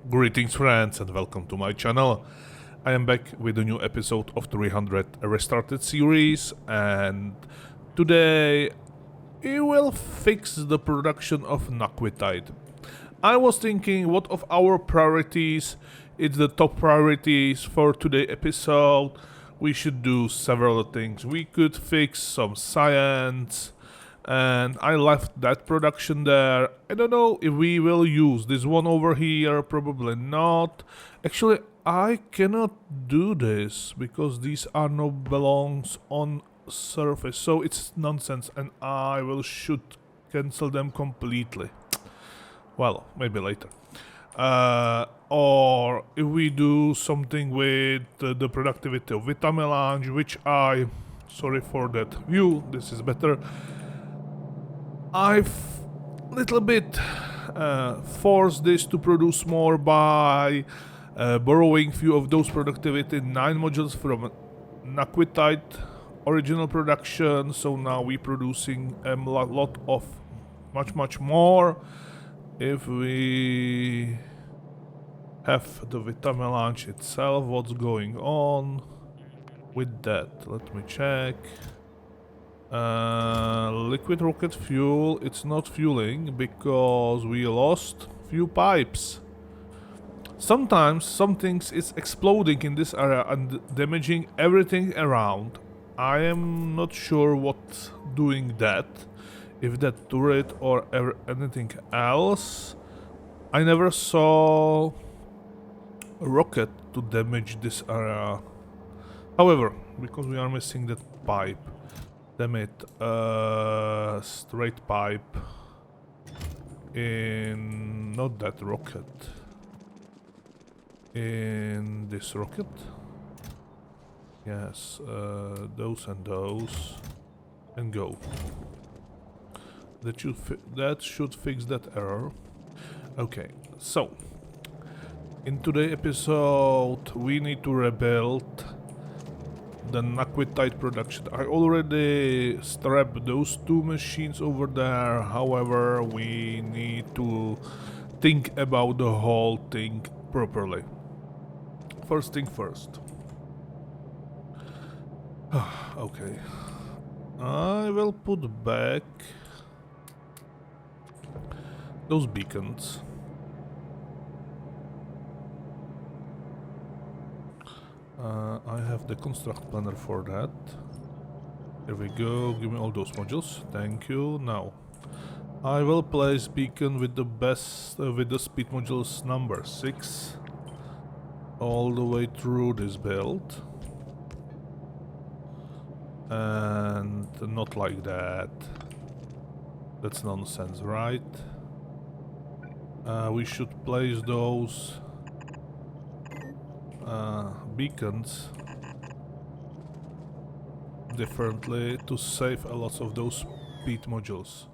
Greetings friends and welcome to my channel. I am back with a new episode of 300 Restarted series, and today we will fix the production of Naquitite. I was thinking what of our priorities is the top priorities for today's episode. We should do several things. We could fix some science, and I left that production there. I don't know if we will use this one over here, probably not. Actually, I cannot do this because these are no belongs on surface, so it's nonsense and I should cancel them completely. Well, maybe later. Or if we do something with the productivity of Vitamelange, which sorry for that view, this is better. I've little bit forced this to produce more by borrowing few of those productivity 9 modules from Naquitite original production, so now we're producing a lot of much more. If we have the Vitamelange itself, what's going on with that? Let me check. Liquid rocket fuel, it's not fueling because we lost few pipes. Sometimes something is exploding in this area and damaging everything around. I am not sure what's doing that, if that turret or anything else. I never saw a rocket to damage this area. However, because we are missing that pipe, damn it, straight pipe in not that rocket, in this rocket. Yes, those and those, and go. That should fix that error. Okay, so in today's episode we need to rebuild the Naquitite production. I already strapped those 2 machines over there, however we need to think about the whole thing properly. First thing first. Okay, I will put back those beacons. I have the construct planner for that. Here we go, give me all those modules, thank you. Now, I will place beacon with the best, with the speed modules number 6, all the way through this build. And not like that. That's nonsense, right? We should place those beacons differently to save a lot of those speed modules.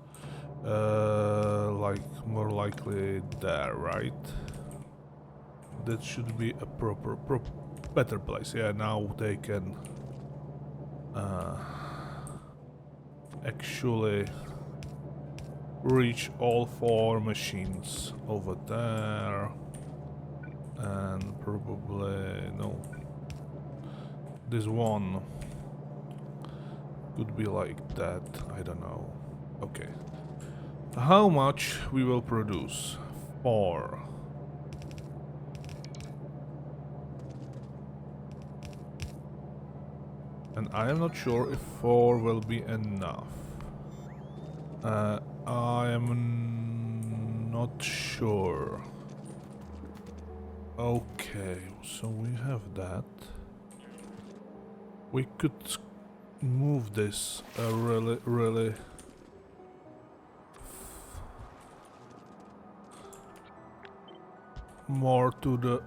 Like more likely there, right? That should be a better place. Yeah, now they can actually reach all 4 machines over there. And probably, no, this one could be like that, I don't know. Okay, how much we will produce? 4. And I am not sure if 4 will be enough. I am not sure. Okay, so we have that. We could move this really more to the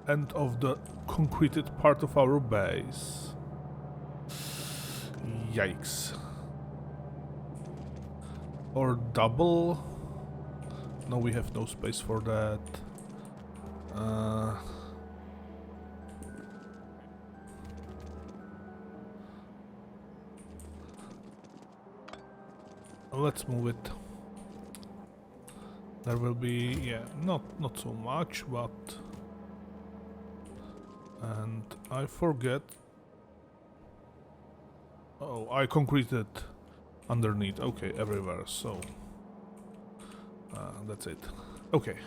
end of the concreted part of our base. Yikes. Or double? No, we have no space for that. Let's move it. There will be, yeah, not so much, but... And I forget... Oh, I concreted underneath. Okay, everywhere, so... that's it. Okay.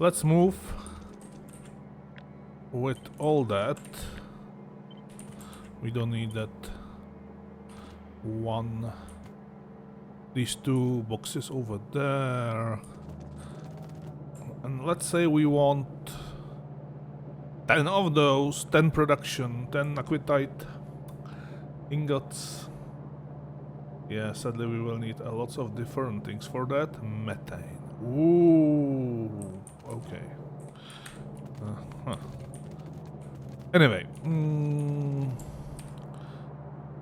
Let's move with all that. We don't need that one... These two boxes over there. And let's say we want 10 of those, 10 production, 10 naquitite ingots. Yeah, sadly we will need lots of different things for that. Methane. Ooh, okay. Huh. Anyway,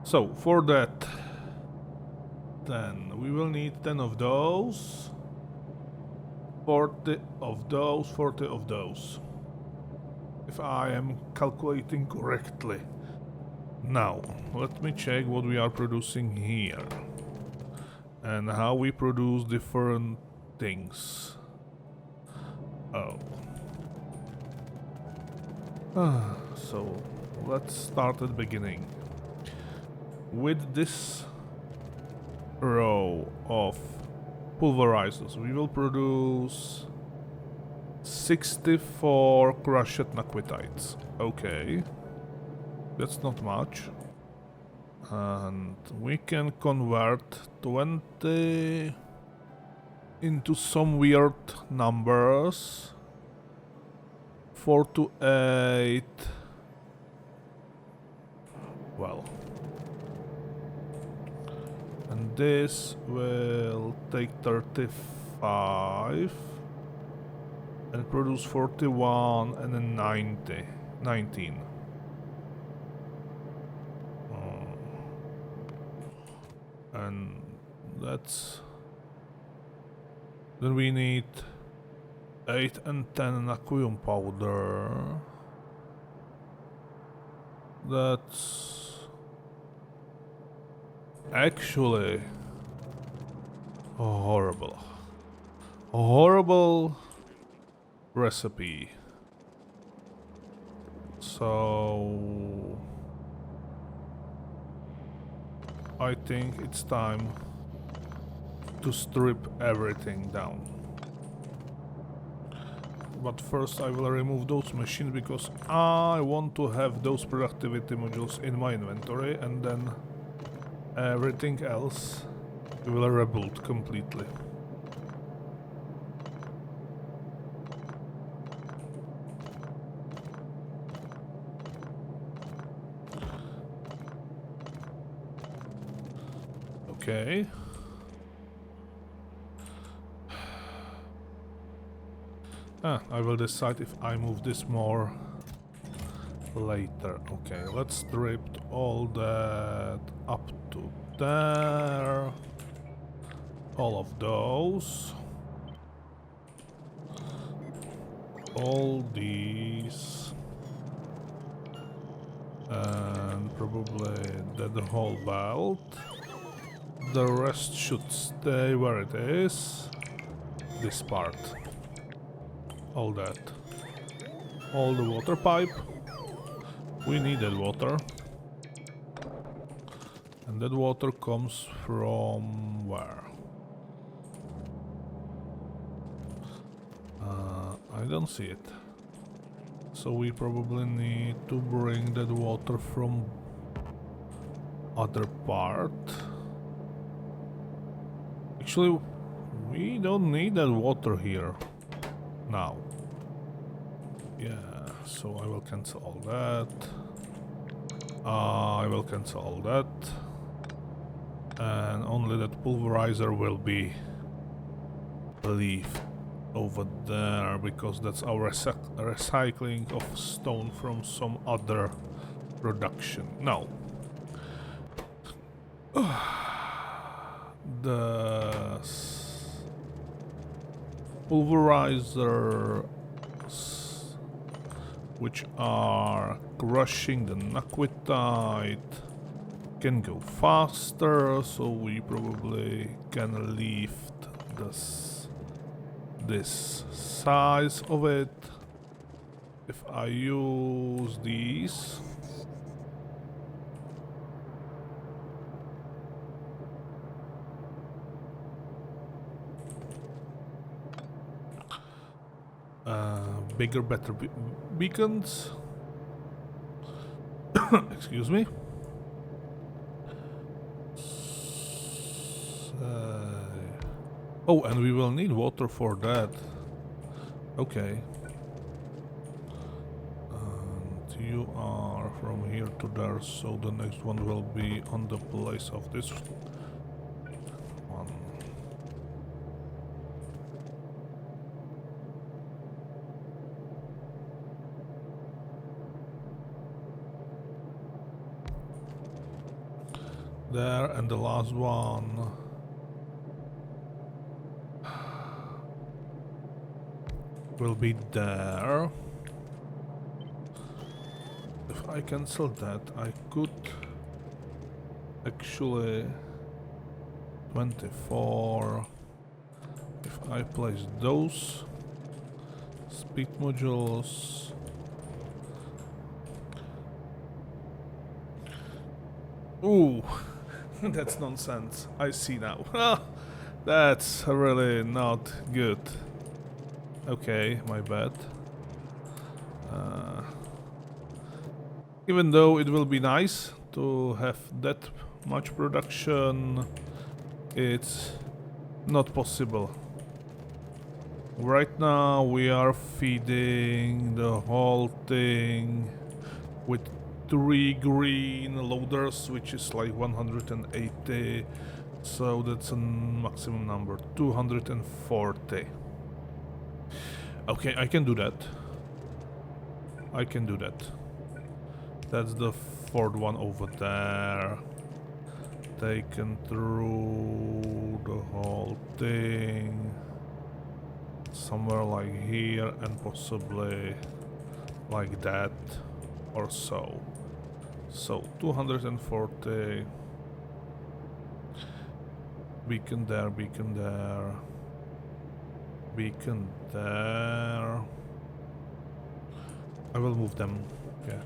so for that, then we will need 10 of those, 40 of those, 40 of those. If I am calculating correctly. Now, let me check what we are producing here. And how we produce different things. Oh. So, let's start at the beginning. With this row of pulverizers, we will produce 64 crushed naquitites. Okay. That's not much. And we can convert 20 into some weird numbers. 4 to 8. Well. And this will take 35 and produce 41 and then 19. And that's... Then we need 8 and 10 aqueum powder. That's... Actually... horrible. A horrible recipe. So... I think it's time to strip everything down. But first I will remove those machines because I want to have those productivity modules in my inventory, and then everything else will rebuild completely. Okay. I will decide if I move this more later. Okay, let's strip all that up to there. All of those. All these. And probably the whole belt. The rest should stay where it is. This part. All that. All the water pipe. We need that water. And that water comes from where? I don't see it. So we probably need to bring that water from other part. Actually, we don't need that water here now. Yeah, so I will cancel all that. I will cancel all that. And only that pulverizer will be left over there, because that's our recycling of stone from some other production. Now, the pulverizers which are crushing the naquitite can go faster, so we probably can lift this this size of it. If I use these, bigger, better beacons. Excuse me. Oh, and we will need water for that. Okay. And you are from here to there, so the next one will be on the place of this one. There, and the last one will be there. If I cancel that, I could actually 24. If I place those speed modules, ooh, that's nonsense. I see now. That's really not good. Okay, my bad. Even though it will be nice to have that much production, it's not possible. Right now we are feeding the whole thing with 3 green loaders, which is like 180, so that's a maximum number, 240. Okay, I can do that. I can do that. That's the 4th one over there. Taken through the whole thing. Somewhere like here and possibly like that or so. So 240. Beacon there, beacon there. Beacon there. I will move them. Okay.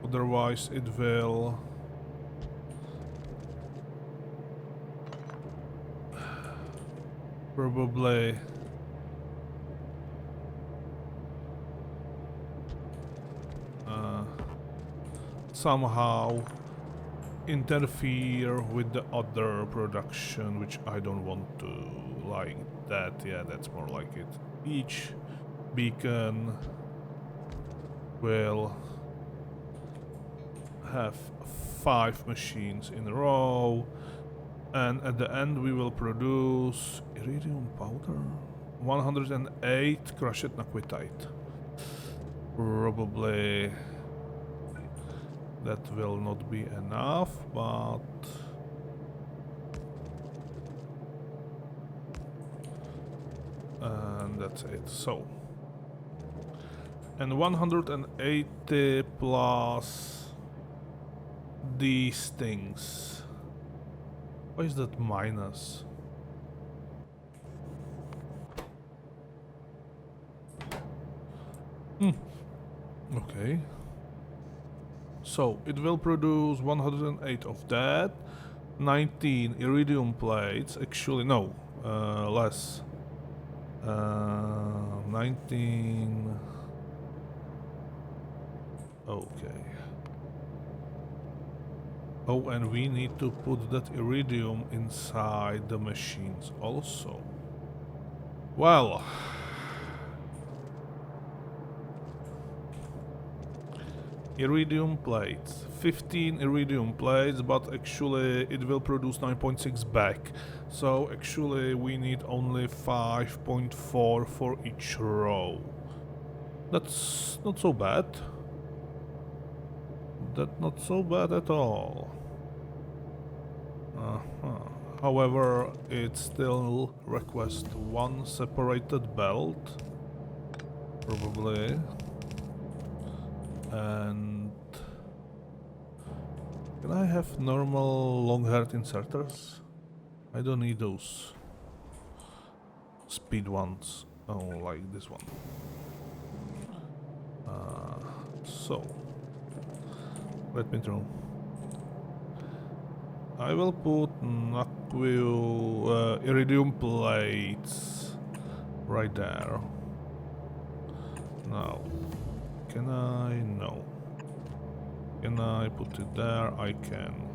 Otherwise it will probably somehow interfere with the other production, which I don't want to, like that. Yeah, that's more like it. Each beacon will have 5 machines in a row, and at the end we will produce iridium powder, 108 crushed Naquitite. Probably that will not be enough, but and that's it. So, and 180 plus these things. Why is that minus? Okay. So it will produce 108 of that, 19 iridium plates. Actually, no, less. 19. Okay. Oh, and we need to put that iridium inside the machines also. Well, iridium plates, 15 iridium plates, but actually it will produce 9.6 back. So actually we need only 5.4 for each row. That's not so bad. That's not so bad at all. However, it still requests 1 separated belt, probably, and Can I have normal long-haired inserters? I don't need those speed ones. Oh, like this one. So, let me draw. I will put iridium plates right there. Now, can I? No. Can I put it there? I can.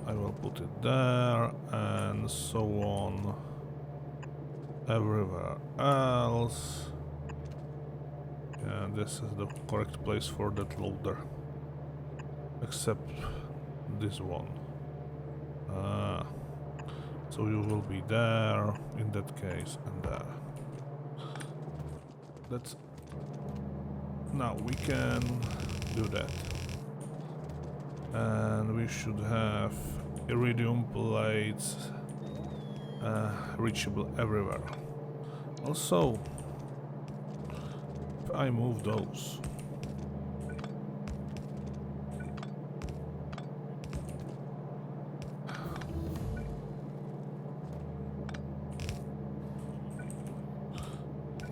I will put it there and so on everywhere else. Yeah, this is the correct place for that loader. Except this one. So you will be there in that case and there. That's... Now we can do that. And we should have iridium plates reachable everywhere. Also, if I move those,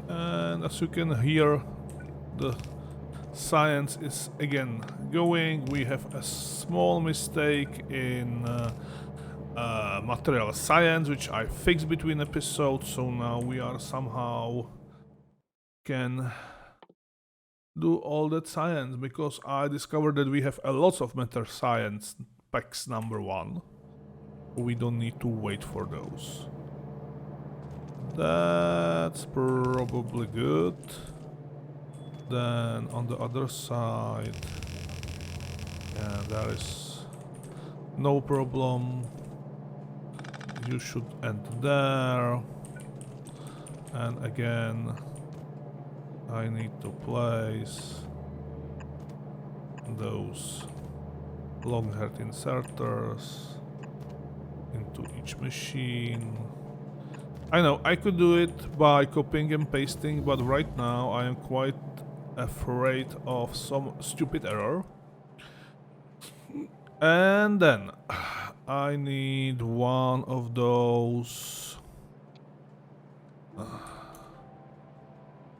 and as you can hear, the science is again going. We have a small mistake in material science, which I fixed between episodes, so now we are somehow can do all that science, because I discovered that we have a lot of matter science packs number 1. We don't need to wait for those. That's probably good. Then on the other side, yeah, there is no problem. You should end there. And again, I need to place those long-haired inserters into each machine. I know, I could do it by copying and pasting, but right now I am quite afraid of some stupid error. And then I need one of those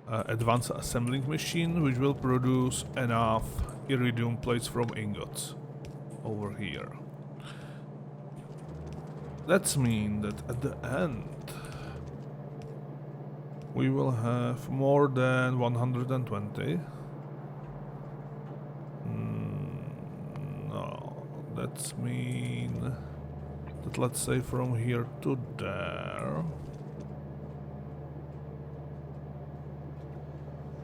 advanced assembling machine, which will produce enough iridium plates from ingots over here. That's mean that at the end we will have more than 120. No, that's mean that, let's say, from here to there.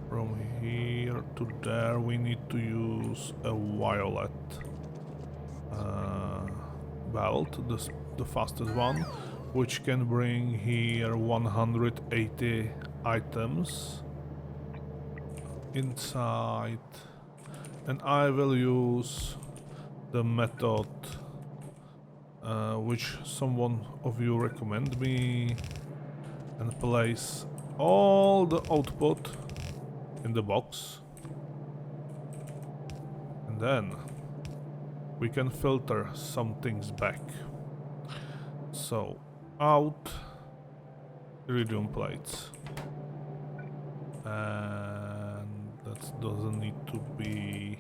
From here to there we need to use a violet belt, the fastest one, which can bring here 180 items inside, and I will use the method which someone of you recommend me, and place all the output in the box, and then we can filter some things back. So, out iridium plates, and that doesn't need to be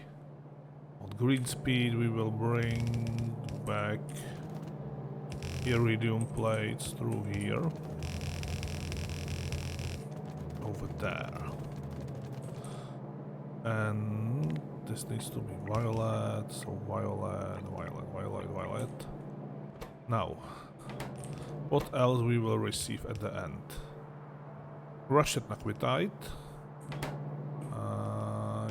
on green speed. We will bring back iridium plates through here, over there, and this needs to be violet, so violet, violet, violet, violet. Now, what else we will receive at the end? Crushed Naquitite.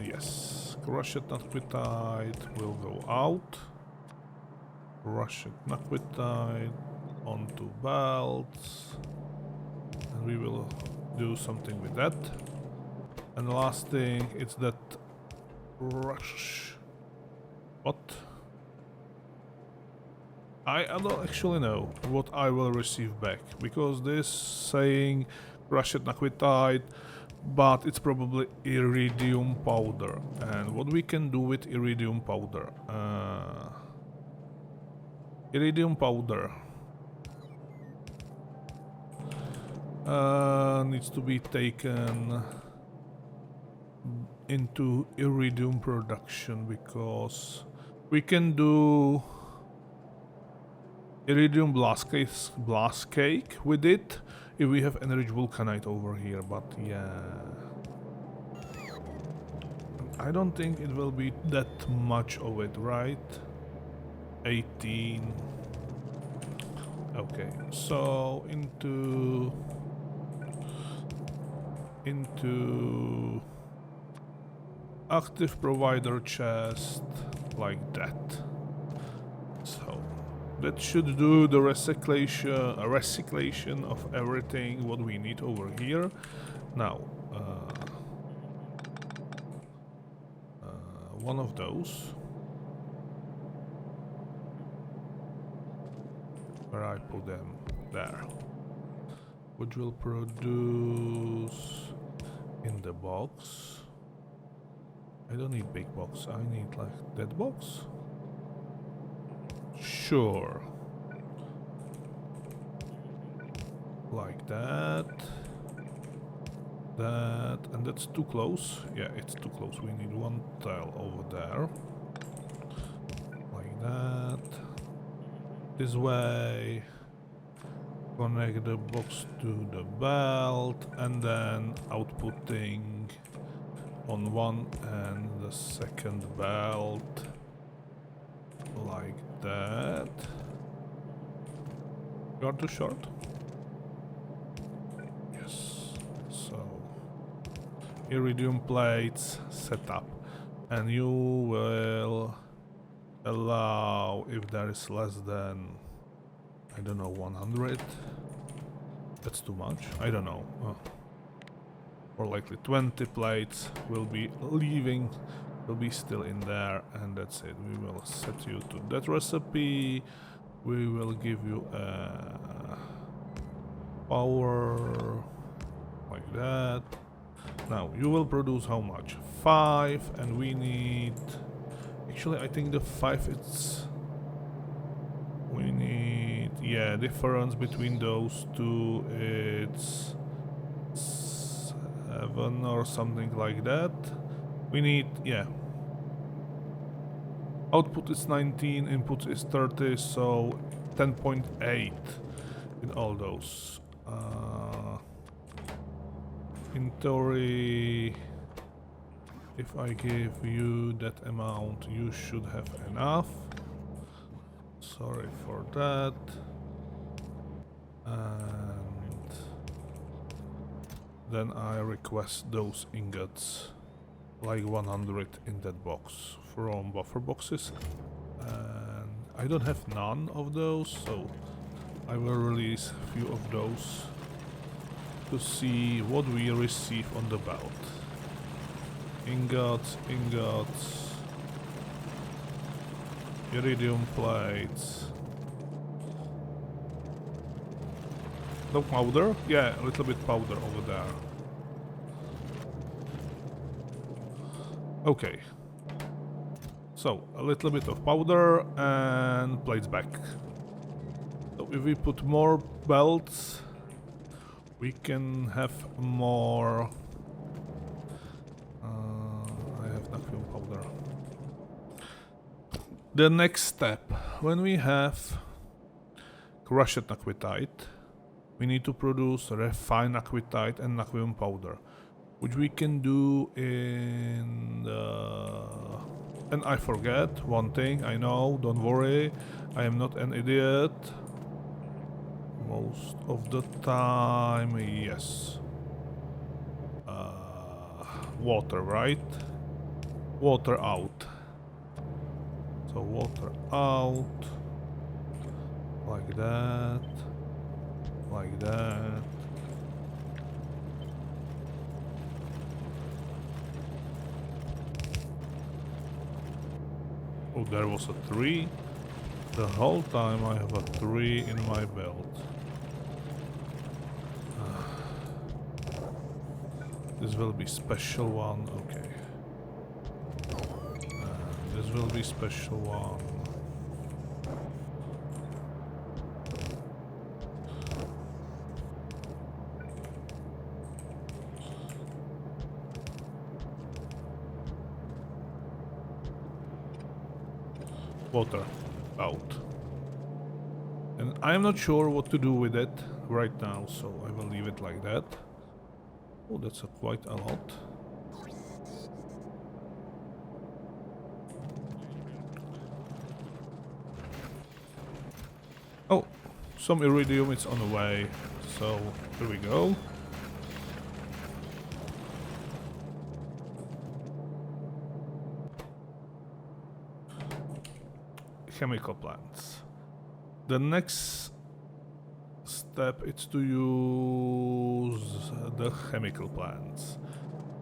Yes, crushed Naquitite will go out. Crushed Naquitite onto belts, and we will do something with that. And the last thing, it's that rush. What? I don't actually know what I will receive back, because this saying crushed Naquitite but it's probably iridium powder. And what we can do with iridium powder? Iridium powder needs to be taken into iridium production, because we can do iridium blast cake with it if we have enriched vulcanite over here, but yeah, I don't think it will be that much of it, right? 18. Okay, so into active provider chest, like that. So that should do the recyclation of everything what we need over here. Now, one of those. Where I put them? There. Which will produce in the box. I don't need big box, I need like that box. Sure. Like that. That, and that's too close. Yeah, it's too close. We need one tile over there. Like that. This way. Connect the box to the belt, and then outputting on one and the second belt. Like that. You are too short? Yes. So, iridium plates set up, and you will allow if there is less than, I don't know, 100. That's too much. I don't know. Or likely 20 plates will be leaving, will be still in there, and that's it. We will set you to that recipe. We will give you power like that. Now you will produce how much? 5, and we need. Actually, I think the 5 it's. We need, yeah, difference between those two, it's 7 or something like that. We need, yeah. Output is 19, input is 30, so 10.8 in all those. In theory, if I give you that amount, you should have enough. Sorry for that. And then I request those ingots, like 100 in that box from buffer boxes. And I don't have none of those, so I will release a few of those to see what we receive on the belt. Ingots, iridium plates. No powder? Yeah, a little bit powder over there. Okay. So, a little bit of powder and plates back. So if we put more belts, we can have more. I have nothing powder. The next step, when we have crushed naquitite, we need to produce refined naquitite and naquium powder, which we can do in the... And I forget one thing, I know, don't worry, I am not an idiot. Most of the time, yes. Water, right? Water out. So water out, like that, like that. Oh, there was a 3. The whole time I have a 3 in my belt. This will be special one, okay. This will be special one. Water out. And I'm not sure what to do with it right now, so I will leave it like that. Oh, that's quite a lot. Oh, some iridium is on the way, so here we go. Chemical plants. The next step is to use the chemical plants.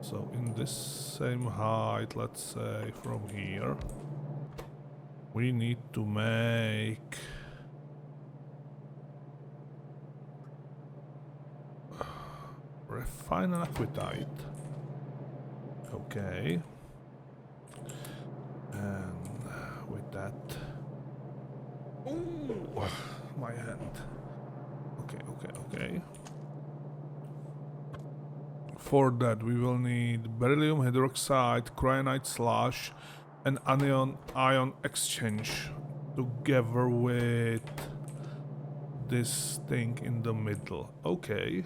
So in this same height, let's say from here, we need to make refine naquitite. Okay. And with that, oh, my hand. Okay. For that, we will need beryllium hydroxide, cyanide slash, and anion exchange together with this thing in the middle. Okay.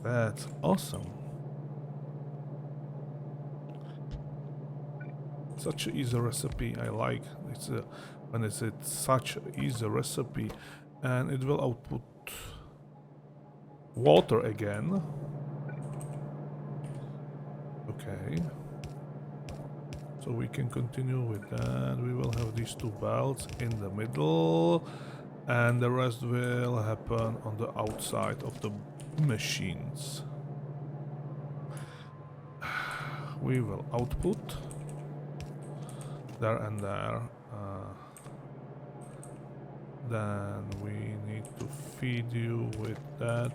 That's awesome. Such an easy recipe. I like it's when it's such an easy recipe, and it will output water again. Okay. So we can continue with that. We will have these two belts in the middle, and the rest will happen on the outside of the machines. We will output there and there. Then we need to feed you with that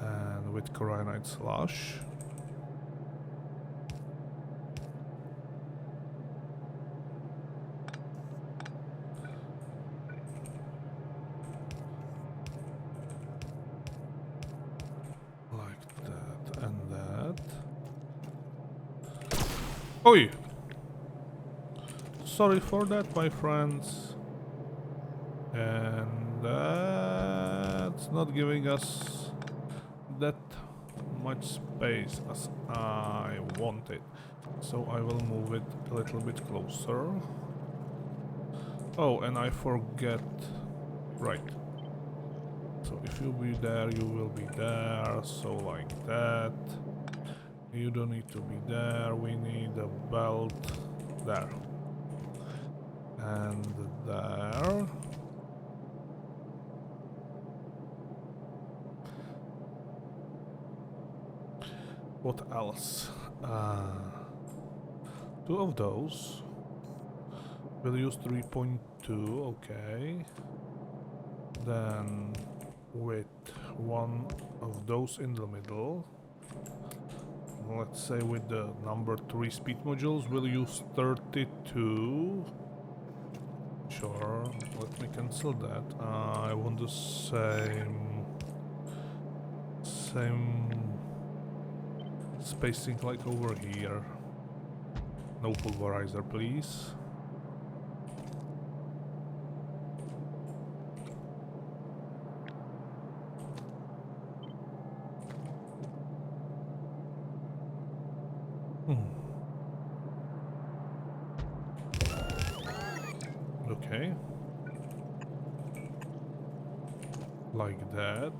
and with cyanide slush. Like that and that. Oi! Sorry for that, my friends. And that's not giving us that much space as I wanted. So I will move it a little bit closer. Oh, and I forget. Right. So if you be there, you will be there. So like that. You don't need to be there. We need a belt there. And there. What else? Two of those. We'll use 3.2, okay. Then with one of those in the middle. Let's say with the number 3 speed modules, we'll use 32. Sure, let me cancel that. I want the same spacing like over here. No pulverizer, please. Okay. Like that.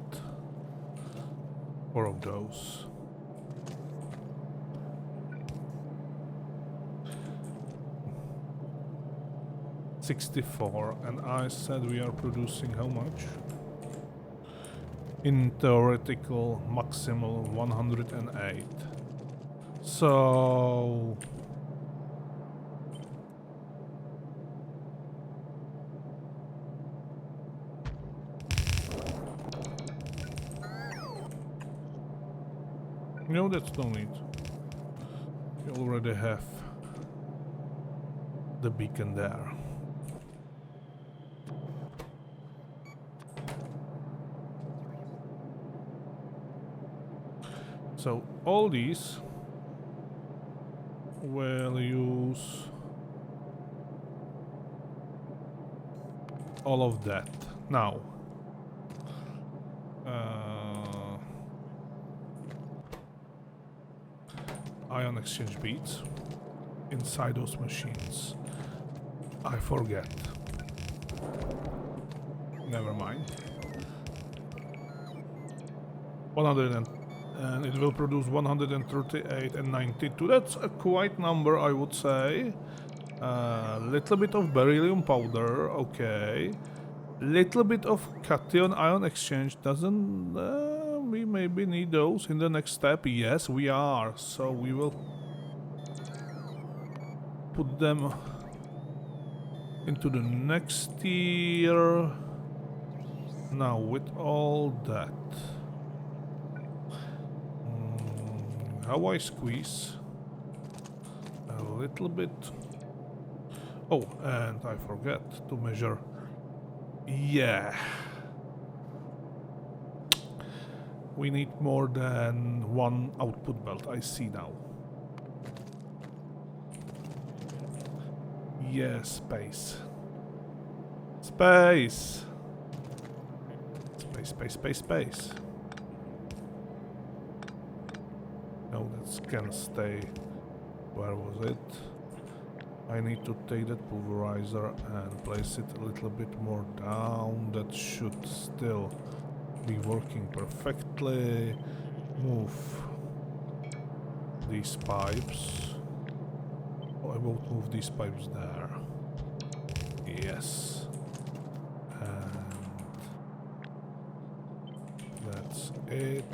4 of those. $64, and I said we are producing how much? In theoretical maximal 108. So No, that's no need. We already have the beacon there. So all these will use all of that. Now, ion exchange beads inside those machines. I forget. Never mind. 100 and it will produce 138 and 92. That's a quite number, I would say. Little bit of beryllium powder, okay. Little bit of cation ion exchange. Doesn't we maybe need those in the next step? Yes, we are. So we will put them into the next tier. Now with all that, how I squeeze a little bit. Oh, and I forget to measure. Yeah, we need more than one output belt. I see now. Yeah, space. Space. Space. No, that can stay. Where was it? I need to take that pulverizer and place it a little bit more down. That should still be working perfectly. Move these pipes. Oh, I won't move these pipes there. Yes. And that's it.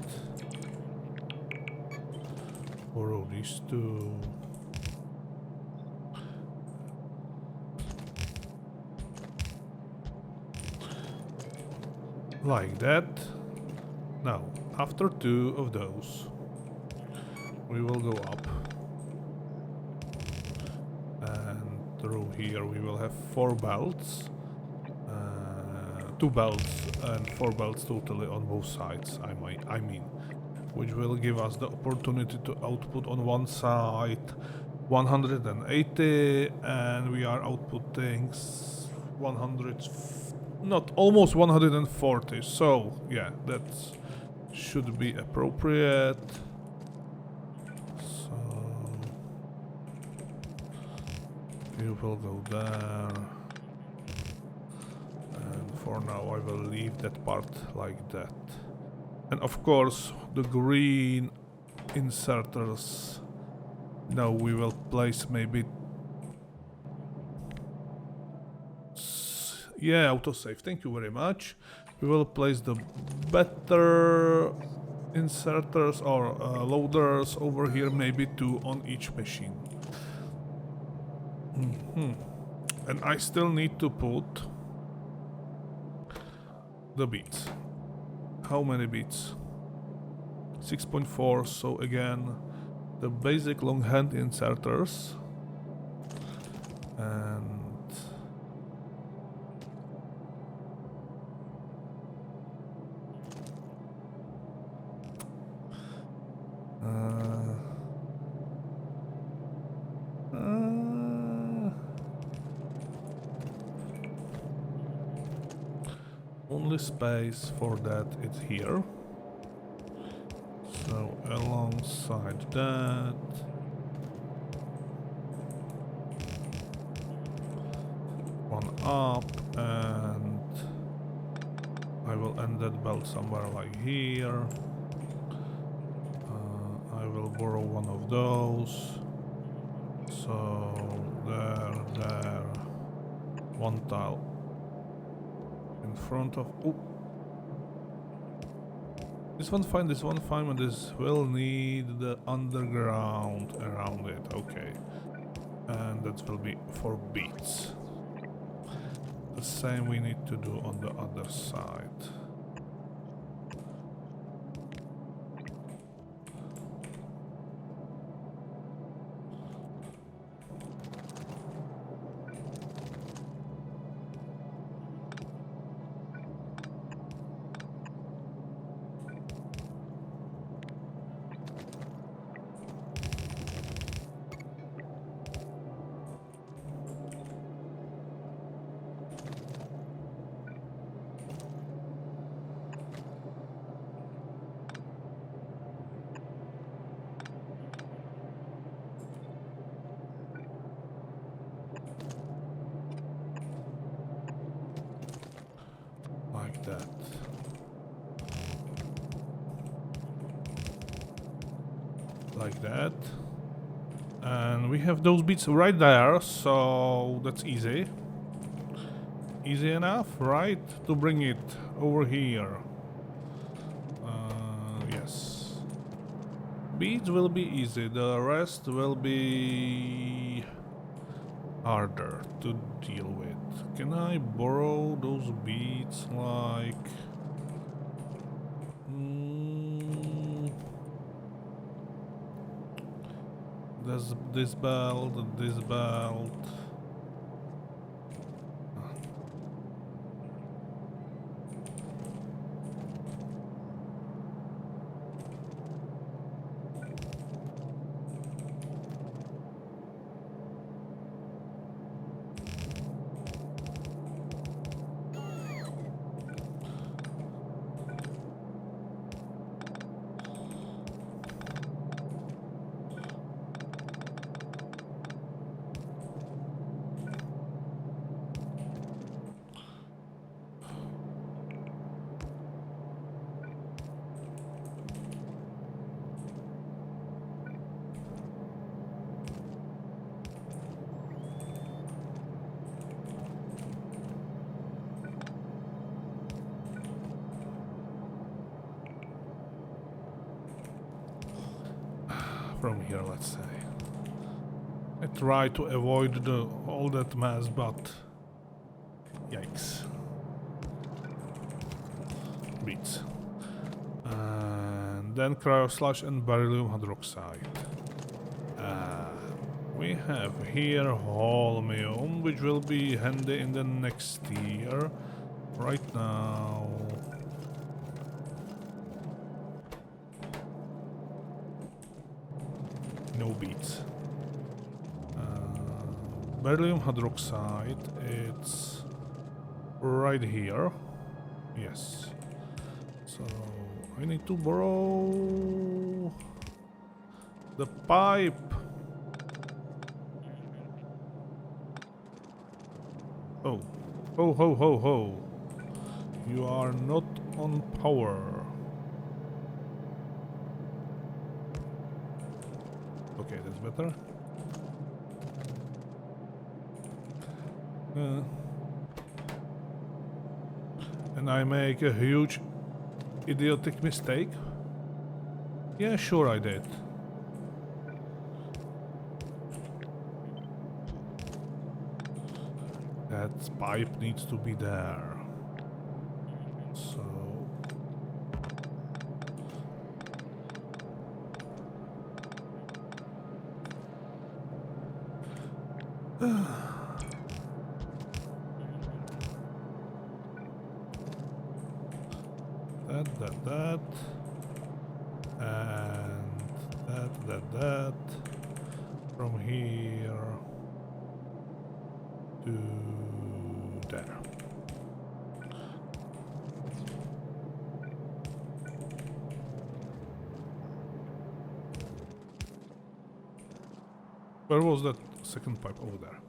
Borrow these two. Like that. Now, after two of those, we will go up. And through here we will have 4 belts. 2 belts and 4 belts totally on both sides, I mean. Which will give us the opportunity to output on one side 180, and we are outputting 100, not almost 140. So yeah, that should be appropriate. So you will go there, and for now I will leave that part like that. And of course, the green inserters. Now we will place maybe. Yeah, autosave. Thank you very much. We will place the better inserters or loaders over here, maybe 2 on each machine. And I still need to put the beads. How many beads? 6.4, so again, the basic long hand inserters. And only space for that is here. So alongside that, one up, and I will end that belt somewhere like here. I will borrow one of those. So there, one tile in front of. Oh, this one fine, but this will need the underground around it. Okay, and that will be for beats. The same we need to do on the other side. like that. And we have those beads right there, so that's easy. Easy enough, right? To bring it over here. Yes. Beads will be easy, the rest will be harder to deal with. Can I borrow those beads, like... There's this belt, this belt. From here, let's say. I try to avoid all that mess, but yikes. Beats. And then cryoslash and beryllium hydroxide. We have here holmium, which will be handy in the next tier. Right now... no beads. Beryllium hydroxide, it's right here. Yes. So I need to borrow the pipe. Oh. Ho ho ho ho. You are not on power. Okay, that's better. And I make a huge idiotic mistake? Yeah, sure I did. That pipe needs to be there. So... that, and that, from here to there. Where was that second pipe? Over there.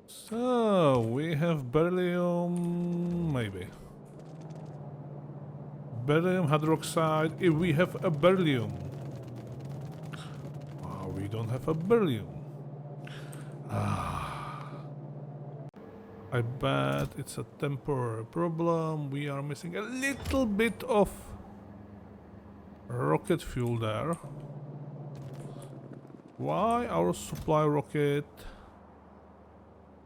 So, we have beryllium, maybe. Beryllium hydroxide, if we have a beryllium. Oh, we don't have a beryllium. I bet it's a temporary problem. We are missing a little bit of rocket fuel there. Why our supply rocket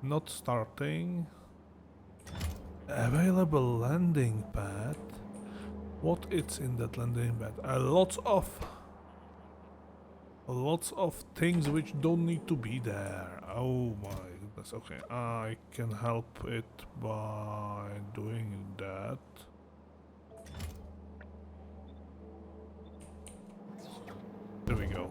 not starting? Available landing pad. What is in that landing pad? Lots of things which don't need to be there. Oh my goodness. Okay, I can help it by doing that. There we go.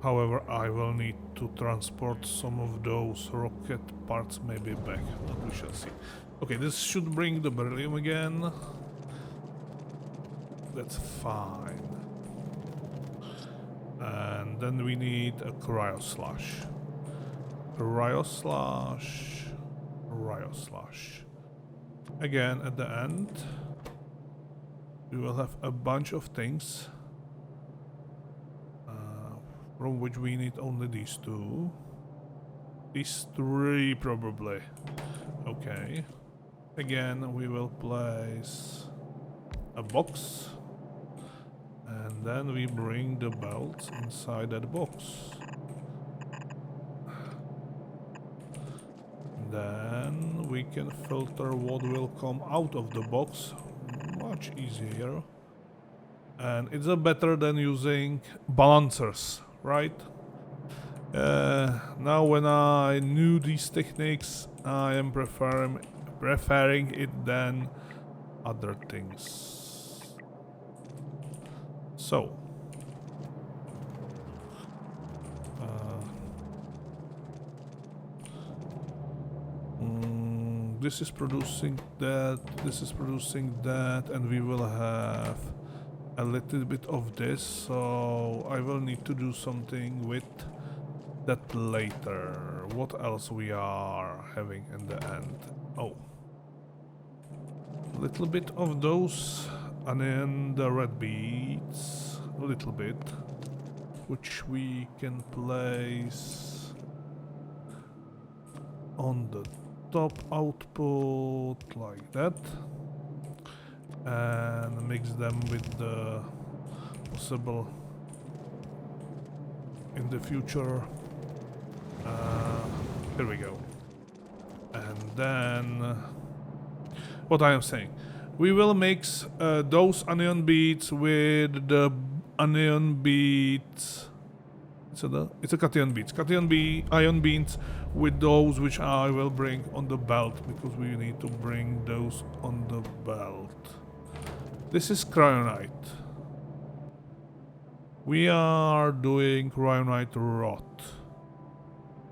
However, I will need to transport some of those rocket parts maybe back, but we shall see. Okay, this should bring the beryllium again. That's fine. And then we need a cryoslash. Cryoslash. Ryo slash. Again, at the end, we will have a bunch of things from which we need only these two. These three, probably. Okay. Again, we will place a box. And then we bring the belts inside that box. Then we can filter what will come out of the box much easier. And it's better than using balancers, right? Now when I knew these techniques, I am preferring it than other things. So this is producing that, this is producing that, and we will have a little bit of this, so I will need to do something with that later. What else we are having in the end? Oh, a little bit of those, and then the red beads, a little bit, which we can place on the top output like that, and mix them with the possible in the future. Here we go. And then what I am saying, we will mix those onion beads with the onion beads. It's a cation beads. Ion beads with those which I will bring on the belt, because we need to bring those on the belt. This is cryonite. We are doing cryonite rod.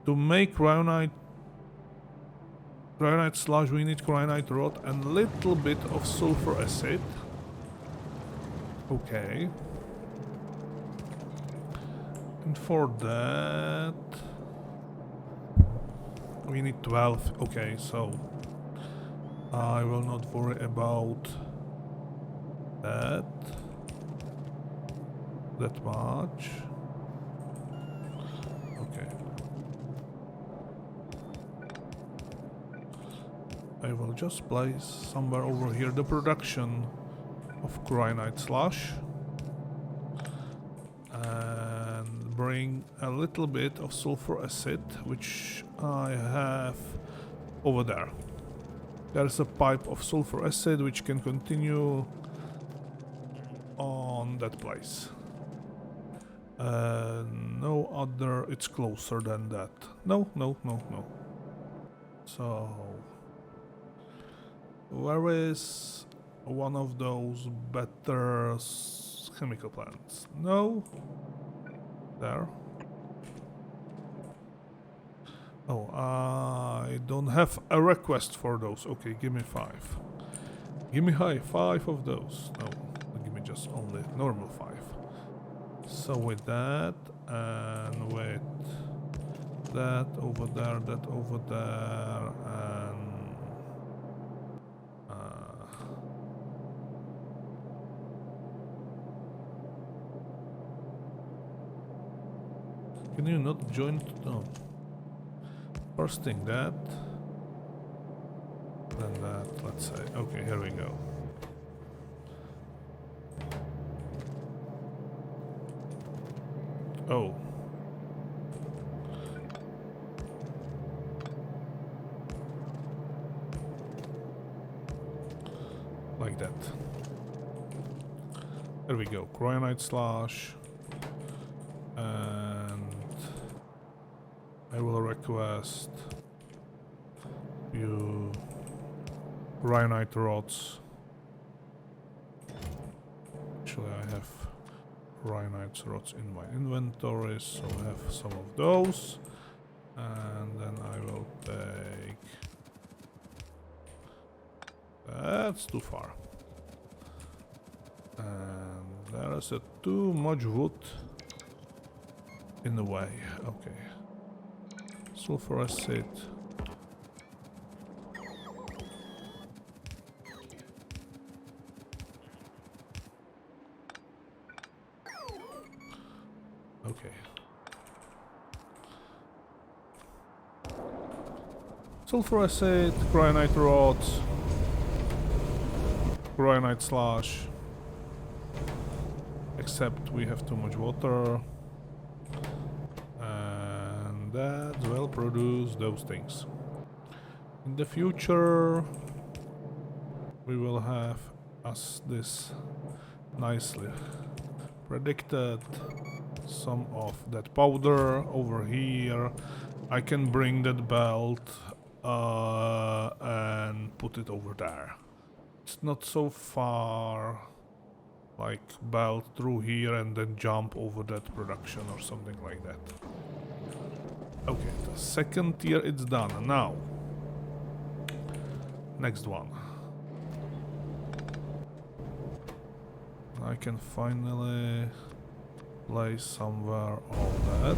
To make cryonite sludge, we need cryonite rod and a little bit of sulfur acid. Okay. And for that we need 12. Okay, so I will not worry about that much. Okay. I will just place somewhere over here the production of cryonite slush and bring a little bit of sulfur acid, which I have over there. There's a pipe of sulfur acid which can continue on that place. No other, it's closer than that. No. So where is one of those better chemical plants? No. There. Oh, I don't have a request for those. Okay, give me 5. Give me 5 of those. No, give me just only normal 5. So with that, and with that over there, and can you not join? No. First thing that, then that, let's say. Okay, here we go. Oh. Like that. There we go. Cryonite slush. And I will request you cryonite rods. Actually, I have cryonite rods in my inventory, so I have some of those. And then I will take... That's too far. And there is too much wood in the way. Okay. Sulfur acid. Okay. Sulfur acid, granite rods, granite slush. Except we have too much water. And that will produce those things. In the future, we will have as this nicely predicted some of that powder over here. I can bring that belt and put it over there. It's not so far, like belt through here and then jump over that production or something like that. Okay, the second tier it's done. Now, next one. I can finally place somewhere all that.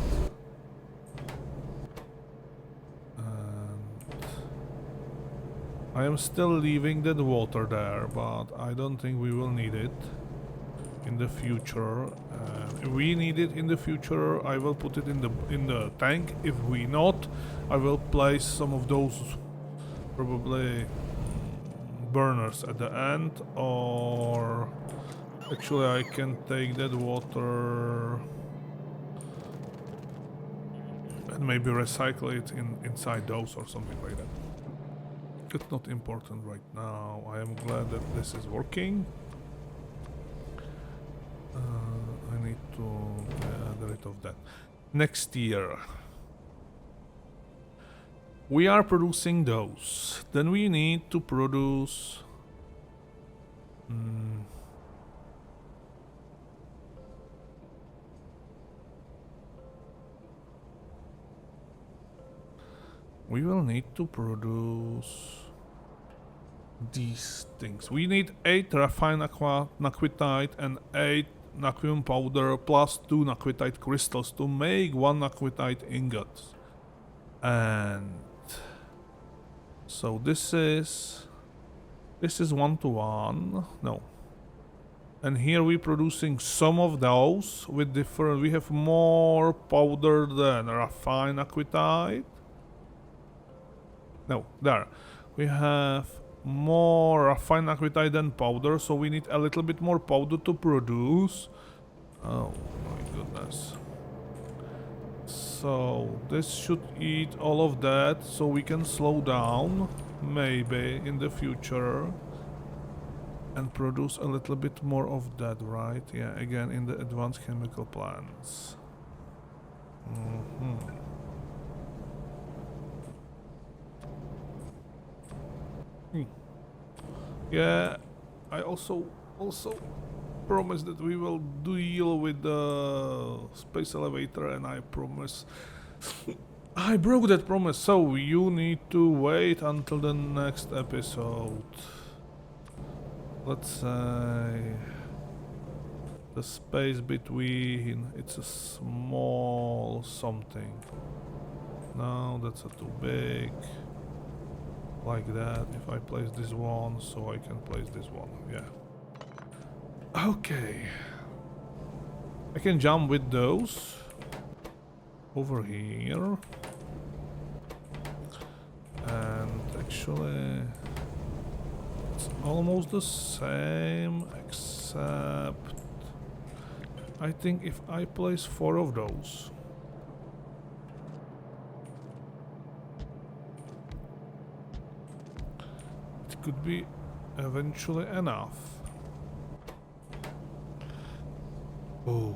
And I am still leaving that water there, but I don't think we will need it in the future. If we need it in the future, I will put it in the tank. If we not, I will place some of those probably burners at the end, or actually I can take that water and maybe recycle it inside those or something like that. It's not important right now. I am glad that this is working. I need to get rid of that. Next year we are producing those. Then we need to produce we will need to produce these things. We need 8 refined naquitite and 8 naquium powder plus 2 naquitite crystals to make 1 naquitite ingot. And so this is 1-to-1. No. And here we're producing some of those with different. We have more powder than refined naquitite. No, there. We have more refined naquitite than powder, so we need a little bit more powder to produce. Oh my goodness. So this should eat all of that, so we can slow down, maybe, in the future. And produce a little bit more of that, right? Yeah, again, in the advanced chemical plants. Yeah, I also promise that we will deal with the space elevator, and I promise I broke that promise, so you need to wait until the next episode. Let's say the space between, it's a small something. No, that's too big. Like that, if I place this one, so I can place this one, yeah. Okay. I can jump with those over here. And actually, it's almost the same, except I think if I place 4 of those, could be eventually enough. Oh.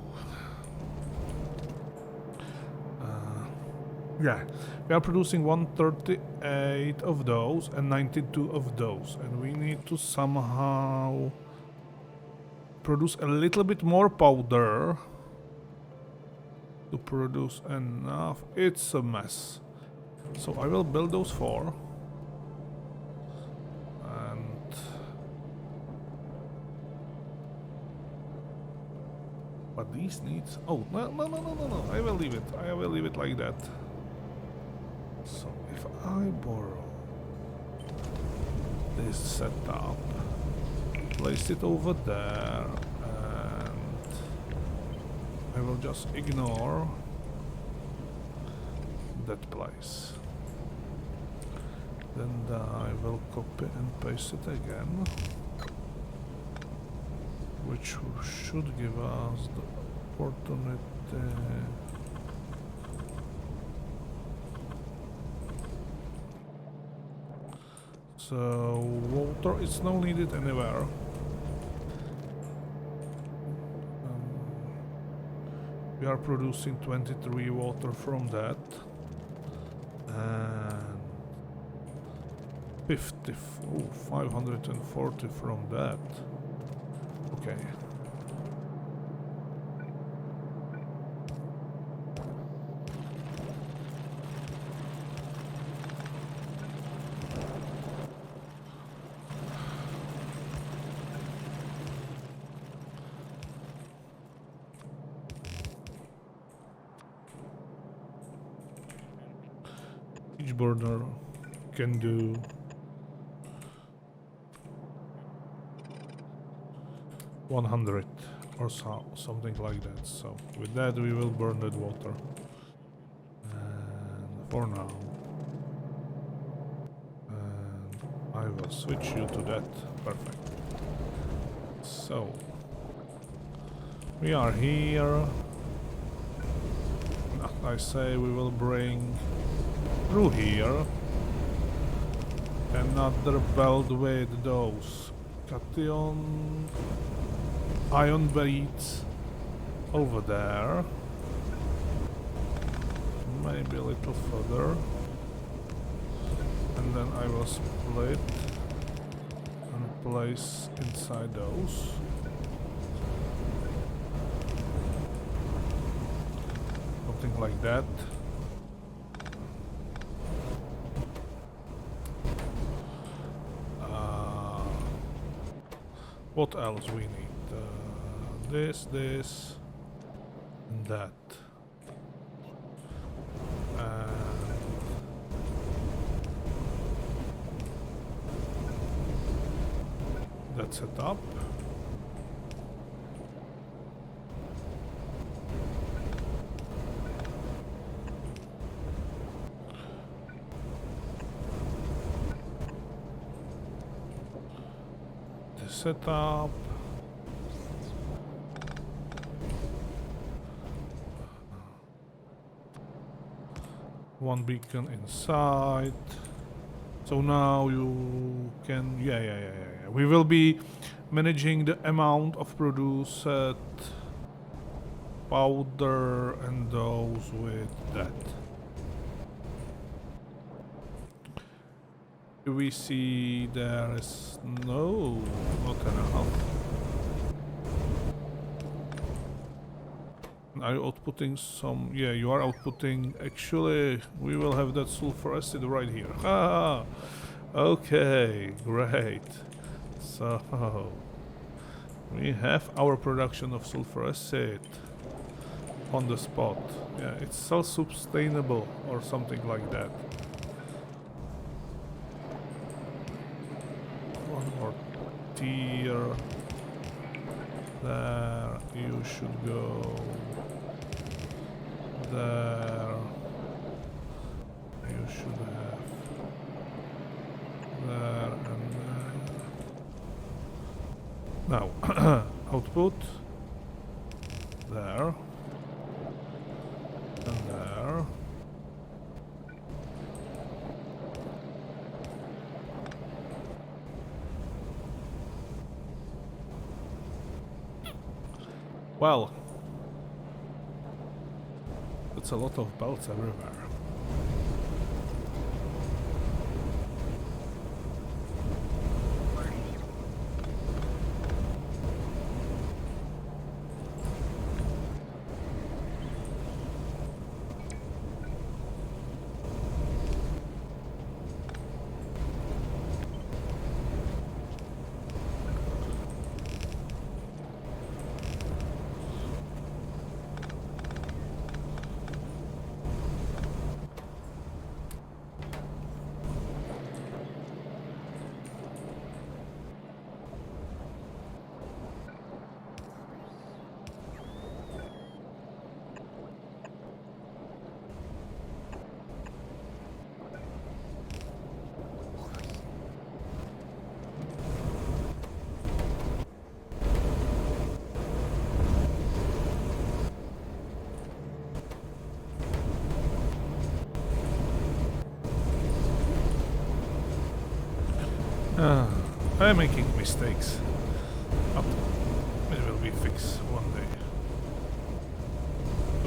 Yeah, we are producing 138 of those and 92 of those, and we need to somehow produce a little bit more powder to produce enough. It's a mess. So I will build those 4. But these needs... Oh, no. I will leave it. I will leave it like that. So if I borrow this setup, place it over there, and I will just ignore that place. Then I will copy and paste it again, which should give us the opportunity. So water is not needed anywhere. We are producing 23 water from that, and 540 from that. Okay. Each burner can do 100 or so, something like that. So with that we will burn that water. And for now, and I will switch you to that. Perfect. So we are here. I say we will bring through here another belt with those cation ion beads over there, maybe a little further, and then I will split and place inside those. Something like that. What else we need? This, and that. That's set up. Set up. One beacon inside. So now you can, yeah. We will be managing the amount of produced powder and those with that. We see there is no, not enough. Are you outputting some? Yeah, you are outputting. Actually, we will have that sulfur acid right here. Ah, okay, great. So we have our production of sulfur acid on the spot. Yeah, it's self-sustainable or something like that. One more tier. There, you should go. There. You should have. There and there. Now, output. There. And there. Well, it's a lot of belts everywhere. I'm making mistakes. But it will be fixed one day.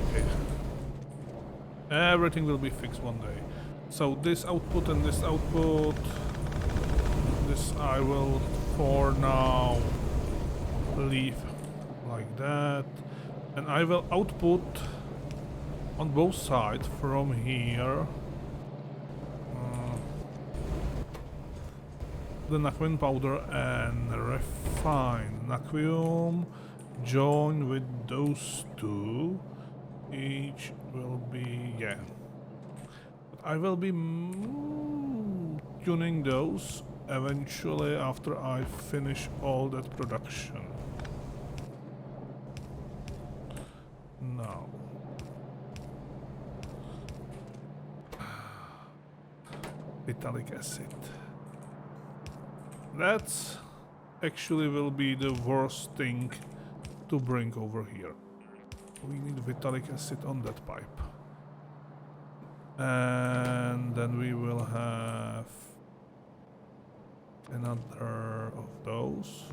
Okay. Everything will be fixed one day. So this output and this output, this I will for now leave like that, and I will output on both sides from here the naquin powder and refine naquium join with those two. Each will be, yeah. But I will be tuning those eventually after I finish all that production. Now. Phthalic acid. That's actually will be the worst thing to bring over here. We need phthalic acid on that pipe. And then we will have another of those.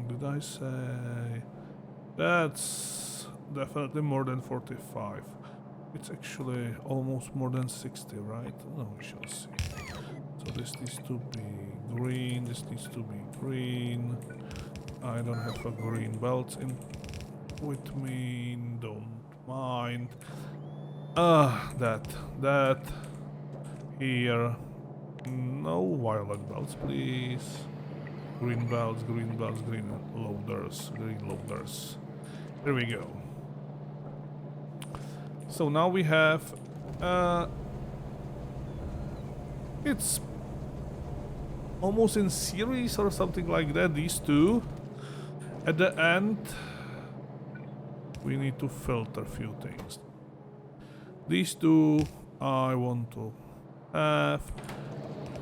Did I say? That's definitely more than 45. It's actually almost more than 60, right? No, we shall see. So this needs to be green, this needs to be green. I don't have a green belt in with me, don't mind. That here. No violet belts, please. Green belts, green belts, green loaders, green loaders. There we go. So now we have it's almost in series or something like that, these two. At the end we need to filter a few things. These two I want to have,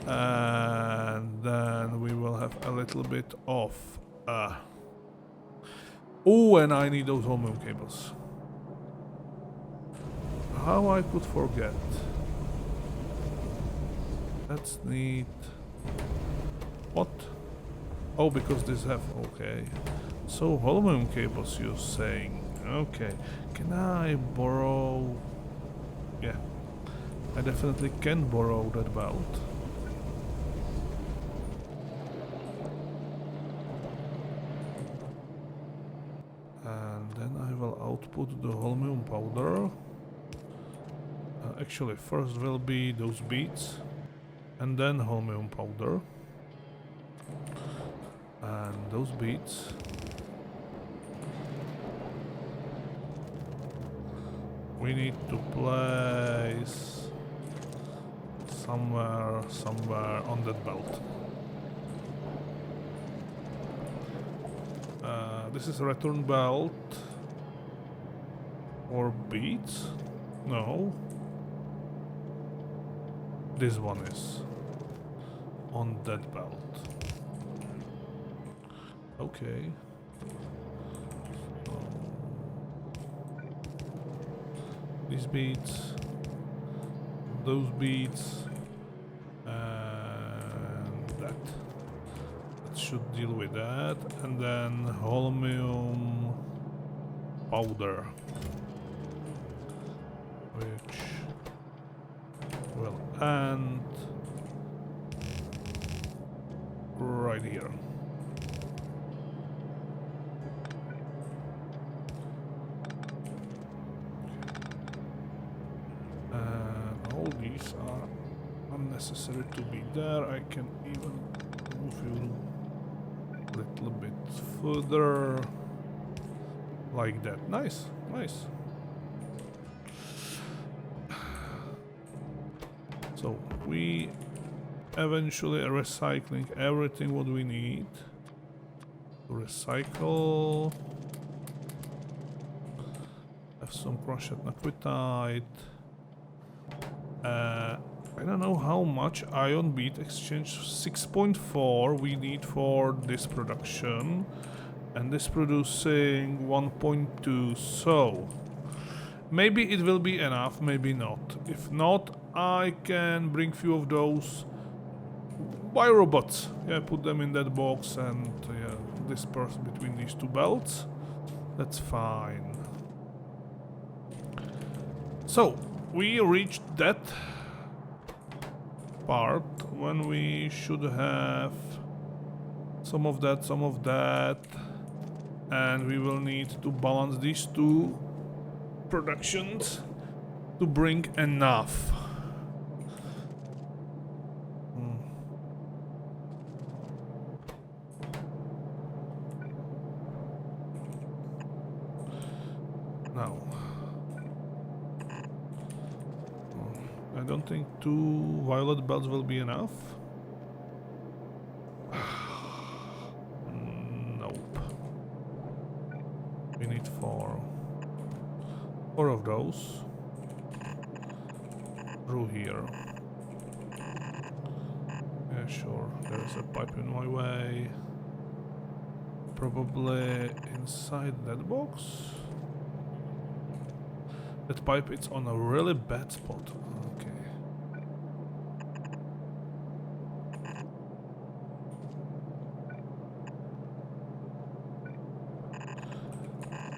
and then we will have a little bit of oh, and I need those home cables. How I could forget. That's neat. What? Oh, because this have, okay. So aluminum cables you're saying. Okay. Can I borrow? Yeah. I definitely can borrow that belt. And then I will output the aluminum powder. Actually, first will be those beads, and then aluminum powder, and those beads. We need to place somewhere on that belt. This is a return belt or beads? No. This one is on that belt. Okay. So these beads, those beads, and that. That should deal with that. And then aluminum powder, which will end right here. And all these are unnecessary to be there. I can even move you a little bit further like that. Nice, nice. So we eventually are recycling everything what we need to recycle. Have some crushed naquitite. I don't know how much ion bead exchange. 6.4 we need for this production, and this producing 1.2. So maybe it will be enough, maybe not. If not, I can bring few of those by robots. Yeah, put them in that box and yeah, disperse between these two belts. That's fine. So, we reached that part when we should have some of that, and we will need to balance these two productions to bring enough. Now, I don't think 2 violet belts will be enough. Nope. We need 4. 4 of those. Through here. Yeah, sure. There's a pipe in my way. Probably inside that box. That pipe, it's on a really bad spot. Okay.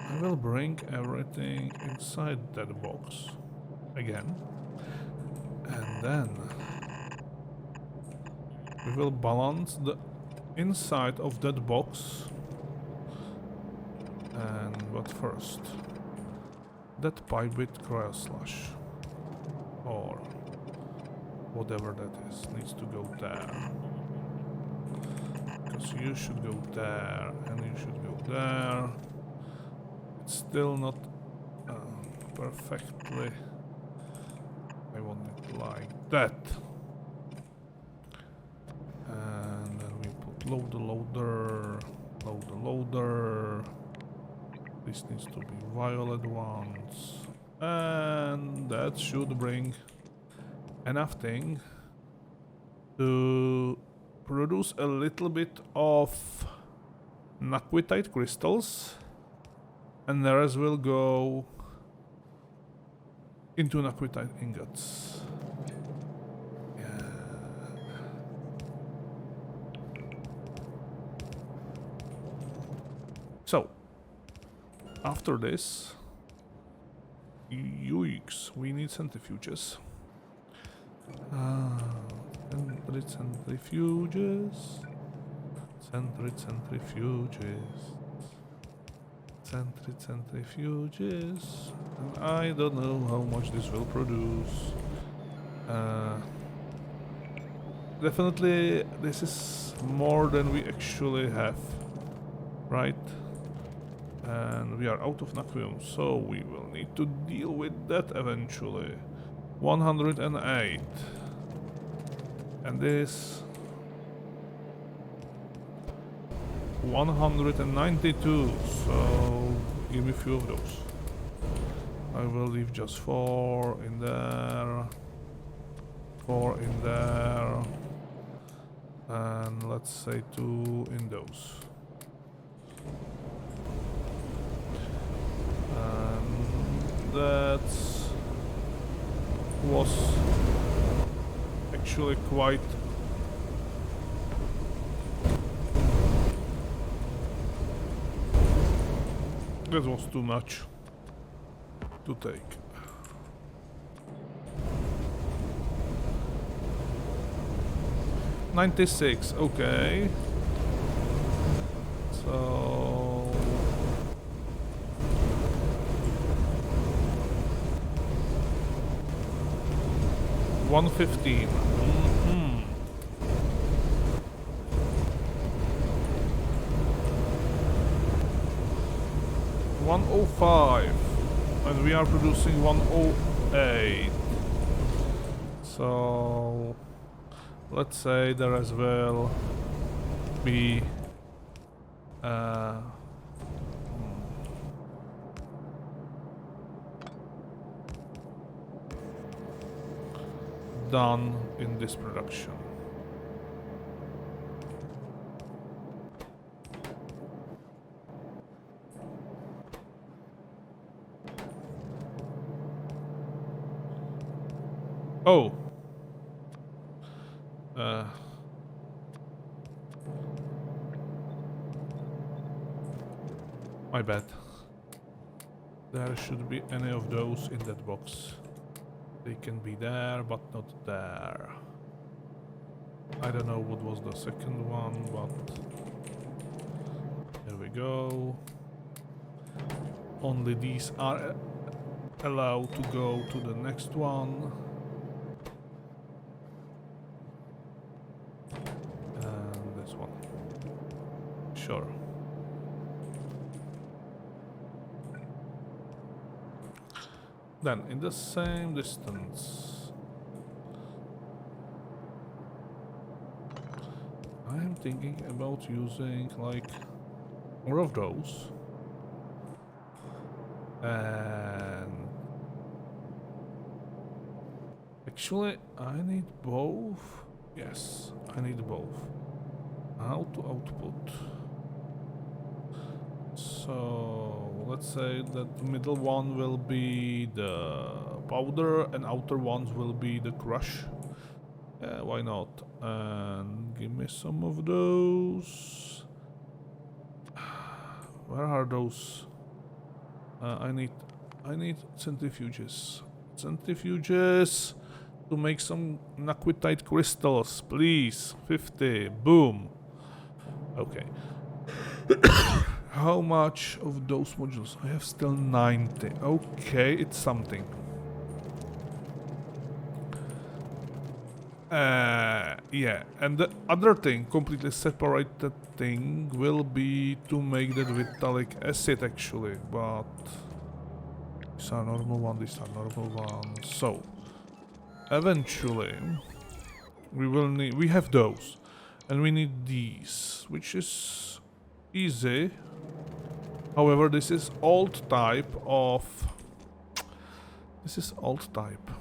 I will bring everything inside that box again. And then we will balance the inside of that box. And what first? That pipe with cryoslash, or whatever that is, needs to go there. Because you should go there, and you should go there. It's still not perfectly. I want it like that. And then we put load the loader, load the loader. This needs to be violet ones, and that should bring enough thing to produce a little bit of Naquitite crystals, and the rest will go into Naquitite ingots. Yeah. So, after this, yikes, we need centrifuges. Centrifuges. Centrifuges. And I don't know how much this will produce. Definitely, this is more than we actually have, right? And we are out of naquium, so we will need to deal with that eventually. 108. And this 192, so give me a few of those. I will leave just 4 in there, 4 in there, and let's say 2 in those. And that was actually quite that was too much to take. $96, okay. So 115. 105, and we are producing 108. So let's say there as well be done in this production. Oh. My bad. There should be any of those in that box. They can be there, but not there. I don't know what was the second one, but there we go. Only these are allowed to go to the next one. And this one. Sure. Then, in the same distance, I'm thinking about using like more of those. And actually, I need both. Yes, I need both. How to output? So let's say that the middle one will be the powder and outer ones will be the crush. Yeah, why not? And give me some of those. Where are those? I need centrifuges. Centrifuges to make some Naquitite crystals, please. 50. Boom. Okay. How much of those modules? I have still 90. Okay, it's something. Yeah, and the other thing, completely separated thing, will be to make that vitalic acid actually, but these are normal ones, these are normal ones. So, eventually, we have those, and we need these, which is easy. However, this is old type of... This is old type.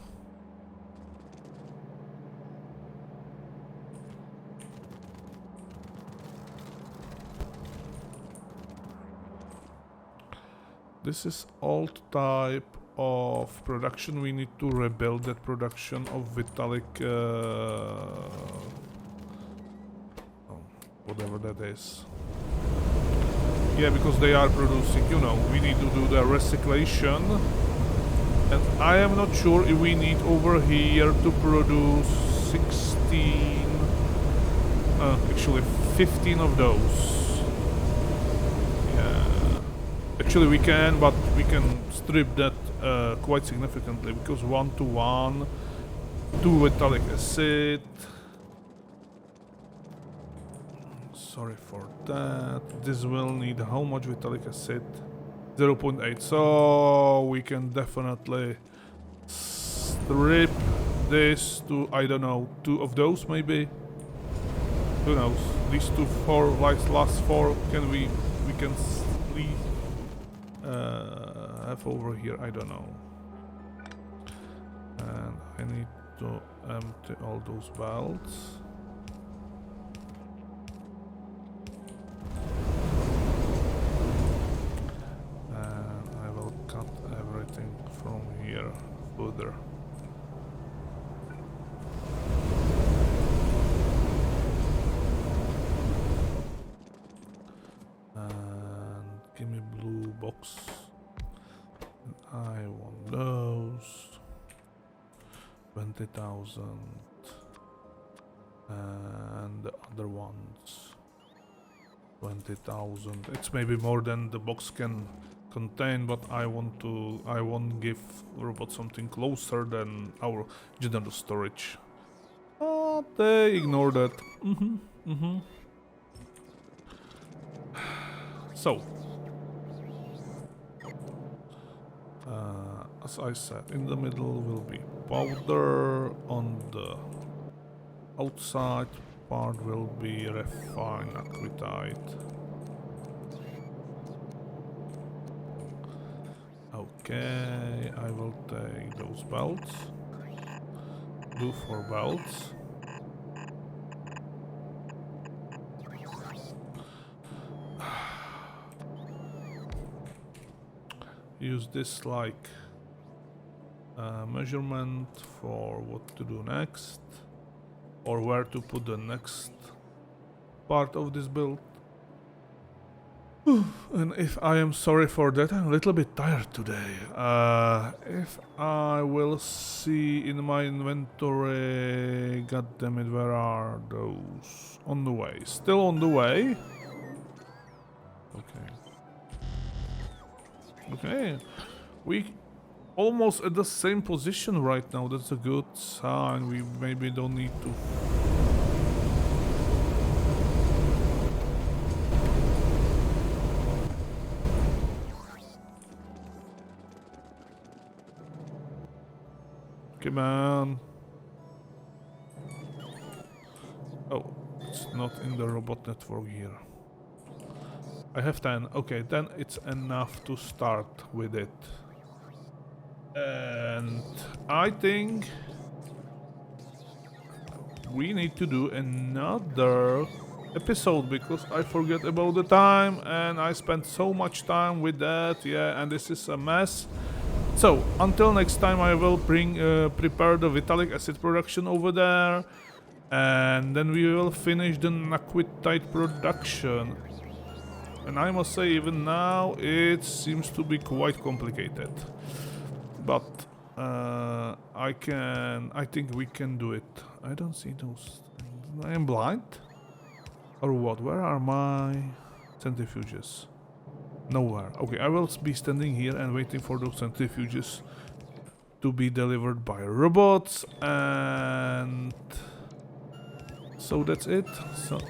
This is old type of production. We need to rebuild that production of vitalic... whatever that is. Yeah, because they are producing, you know, we need to do the recyclation. And I am not sure if we need over here to produce 16... actually 15 of those. Actually we can, but we can strip that quite significantly, because 1-to-1, 2 vitalic acid. Sorry for that. This will need how much vitalic acid? 0.8. So we can definitely strip this to, I don't know, 2 of those maybe. Who knows? These 2, 4, like last 4, can we can leave. Have over here, I don't know. And I need to empty all those belts. And I will cut everything from here further. And give me blue box. I want those 20,000 and the other ones 20,000. It's maybe more than the box can contain, but I won't give robot something closer than our general storage. But they ignore that. So. As I said, in the middle will be powder, on the outside part will be refined Naquitite. Okay, I will take those belts. Do 4 belts. Use this like measurement for what to do next, or where to put the next part of this build. And if I am sorry for that, I'm a little bit tired today. If I will see in my inventory, god damn it, where are those? On the way, still on the way. Okay, we almost at the same position right now. That's a good sign. We maybe don't need to. Come on. Oh, it's not in the robot network here. I have 10. Okay, then it's enough to start with it. And I think we need to do another episode because I forget about the time and I spent so much time with that. Yeah, and this is a mess. So until next time, I will prepare the Vitalic acid production over there, and then we will finish the Naquitite production. And I must say, even now it seems to be quite complicated, but I think we can do it. I don't see those. I am blind, or what? Where are my centrifuges? Nowhere. Okay, I will be standing here and waiting for those centrifuges to be delivered by robots, and so that's it. So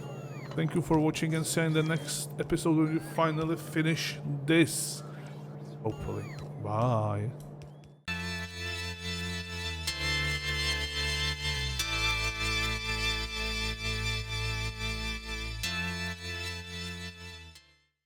thank you for watching, and see you in the next episode when we finally finish this. Hopefully. Bye.